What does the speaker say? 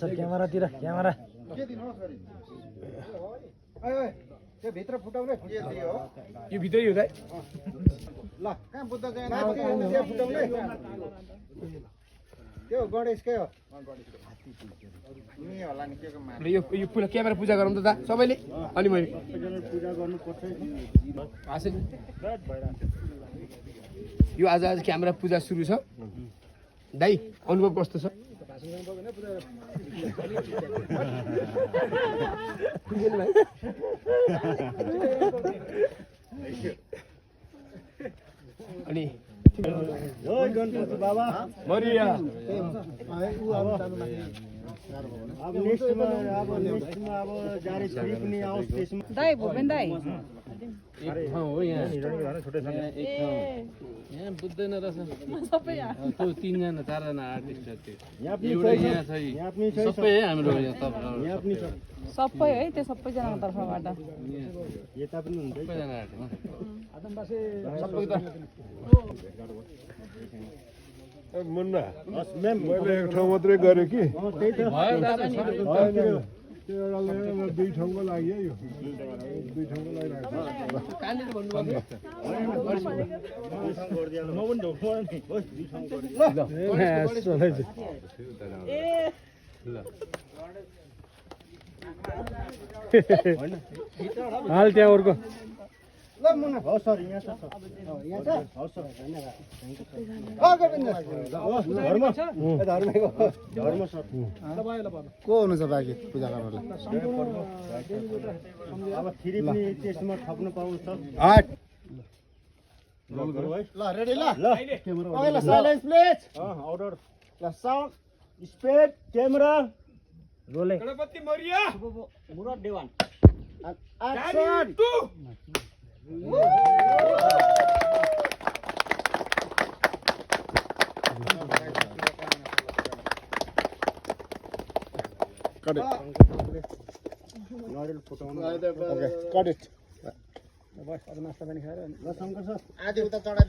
क्यामेरातिर camera त्यो भित्र फुटाउने यो भित्रै हो दाइ ल कहाँ बुद्ध जयन्ती त्यहाँ फुटाउने त्यो गणेशकै हो नि होला नि के को मान यो पुरा क्यामेरा पूजा गरौँ त दा सबैले अनि मैले पूजा गर्नुपर्छ यो आज क्यामेरा पूजा सुरु छ दाइ अनुभव कस्तो छ अनि गणपति बाबा मरिया अब नेक्स्टमा अब जारी छोरी पनि आओस् त्यसमा दाइ भुपेन दाइ एक ठाउँ हो यहाँ यहाँ बुझ्दैन रहेछ सबै यहाँ त्यो 3 जना 4 जना आर्टिस्ट छ यहाँ पनि एउटा यहाँ छ यहाँ पनि छ सबै हाम्रो यहाँ यहाँ पनि छ सबै है त्यो सबैजनाको तर्फबाट यता पनि हुन्छ सबैजना मुन्ना मैले एक ठाउँ मात्रै गरेँ कि त्यही त त्यो एउटाले दुई ठाउँको लागि है यो दुई ठाउँको लागि हाल त्यहाँ अर्को ल मुन्ना हो सर यहाँ छ यहाँ छ हो सर धन्यवाद धर्म सर को हुनुहुन्छ बाँकी पूजा गर्नलाई अब फेरि पनि त्यसमा थप्न पाउँछ ल रेडी ल ल साइलेन्स प्लिज अर्डर ल साउन्ड स्पिड क्यामेरा रोलिङ गणपति मरिया मुराद देवान action Cut it. Okay, cut it. आधी उता चढा